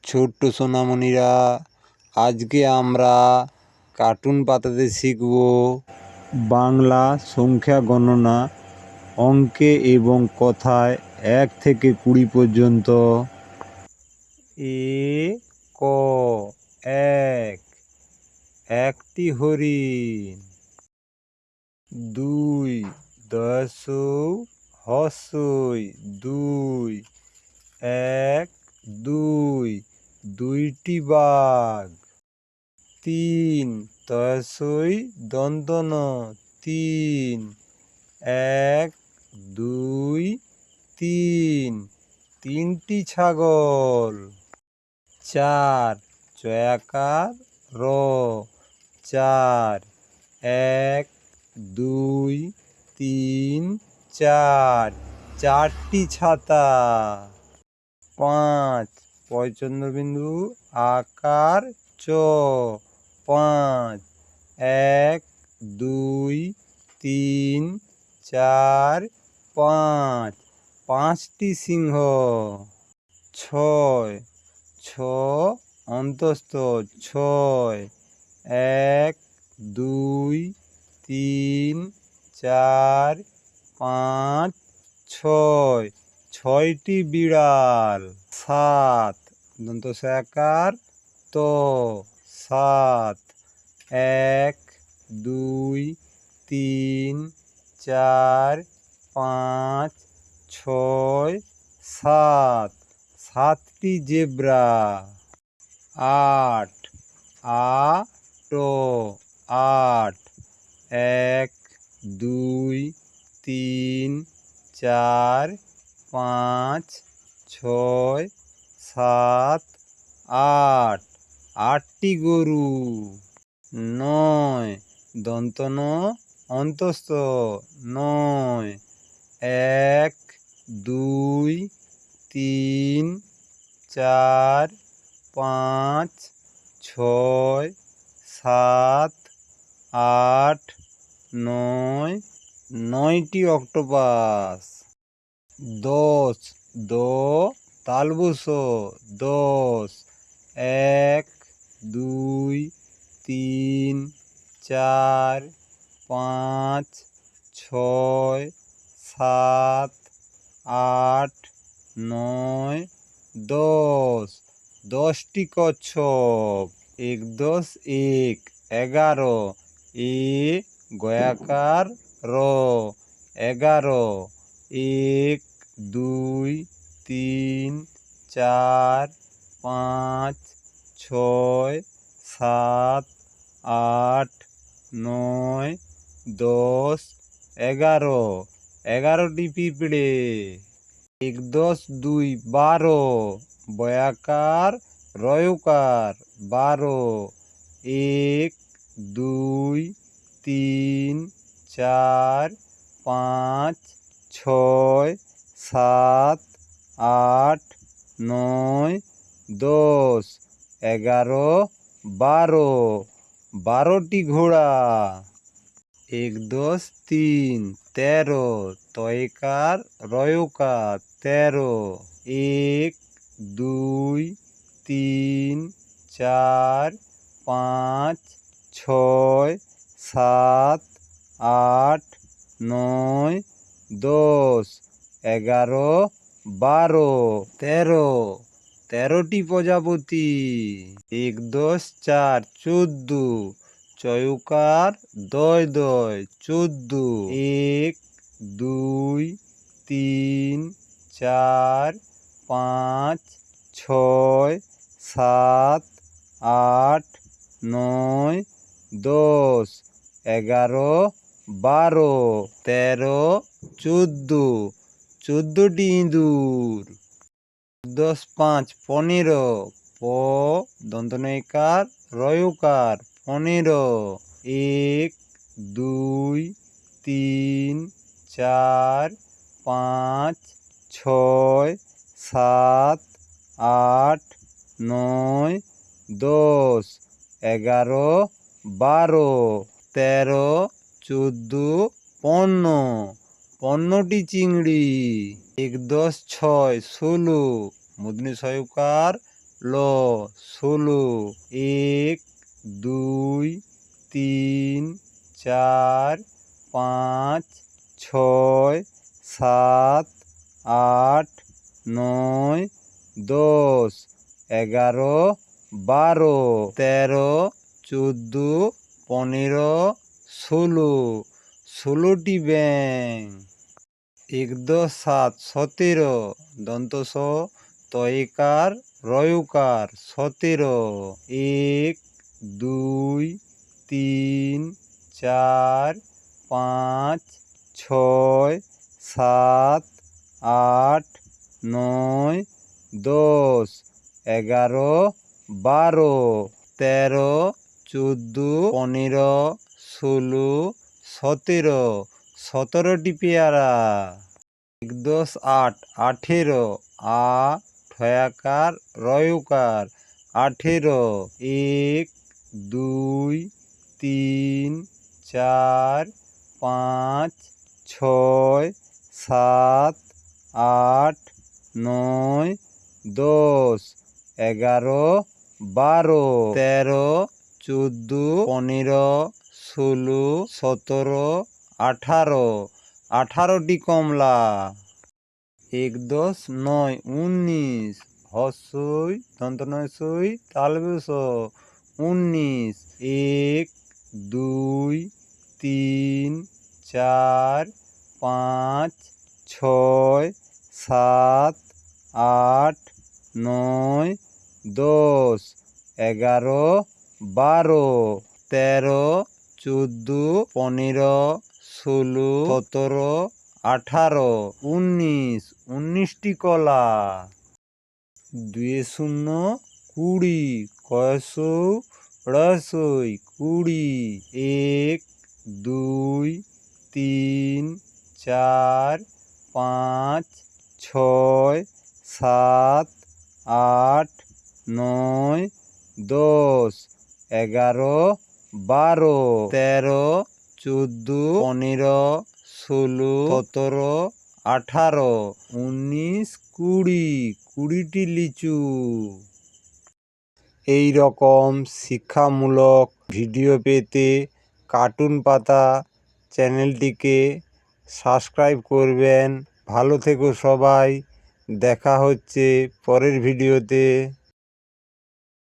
ছোট্ট সোনামণিরা, আজকে আমরা কার্টুন পাতাতে শিখব বাংলা সংখ্যা গণনা, অঙ্কে এবং কথায় 1 থেকে 20 পর্যন্ত। ক এক, একটি হরিণ। 2 হস্যই 2, 1 2, দুইটি বাঘ। 3 দন্তন 3, 1 2 3, তিনটি ছাগল। 4 চয়াকার র 4, 1 2 3 4, চারটি ছাতা। 5 পয়চন্দ্রবিন্দু আকার চ 5, 1 2 3 4 5, পাঁচটি সিংহ। 6 অন্তস্থ 6, 1 2 3 4 5 6, ছয়টি বিড়াল। 7 দন্তস্বয়াকার ত 7, 1 2 3 4 5 6 7, সাতটি জেব্রা। 8 8, 1 2 3 4 5 6 7 8, আটটি গরু। 9 দন্তন অন্তস্থ 9, 1 2 3 4 5 6 7 8 9, নয়টি অক্টোপাস। 10 তালবুস 10, 1 2 3 4 5 6 7 8 9 10, দশটি কচ্ছপ। 1 11, এ গয়াকার র 11, 1 2 3 4 5 6 7 8 9 10 11, 11টি পিঁপড়ে। 1 2 12, বয়াকার রয়কার 12, 1 2 3 4 5 6 7 8 9 10, 11 12, 12টি ঘোড়া। 1 3 13, তয়কার রয়কার 13, 1 2 3 4 5 6 7 8 9 10, 11 12, 13, 13টি প্রজাপতি। 1 4 14, চয়কার দয় 14, 1 2 3 4 5 6 7 8 9 10, 11 12, 13 14, 14টি ইঁদুর। 10 5 15, প দন্তনয়কার রয়কার 15, 1 2 3 4 5 6 7 8 9 10, 11 12, 13 14 15, 15টি চিংড়ি। 1 6 16, মূর্ধন্য সয়কার ল 16 1 2 3 4 5 6 7 8 9 10 11 12 13 14 15 16 16টি ব্যাঙ। 1 10 7 17 দন্তস তয়কার রয়কার 17 1 2 3 4 5 6 7 8 9 10 11 12 13 14 15 16 17 17টি পেয়ারা। 1 10 8 18 আ ঠয়াকার রয়কার 18 1 2 3 4 5 6 7 8 9 10 11 12 13 14 15 16 17 18 18টি কমলা। 1 10 9 19 হস্যই দন্তনয়সই তালবেশ 19 1 2 3 4 5 6 7 8 9 10 11 12 13 14 15 16 17 18 19 19টি কলা। 2 0 20 কয়সৌ রসই 20 1 2 3 4 5 6 7 8 9 10 11 12 13 14 15 16 17 18 19 20 20টি লিচু। এই রকম শিক্ষামূলক ভিডিও পেতে কার্টুন পাতা চ্যানেলটিকে সাবস্ক্রাইব করবেন। ভালো থেকো সবাই, দেখা হচ্ছে পরের ভিডিওতে।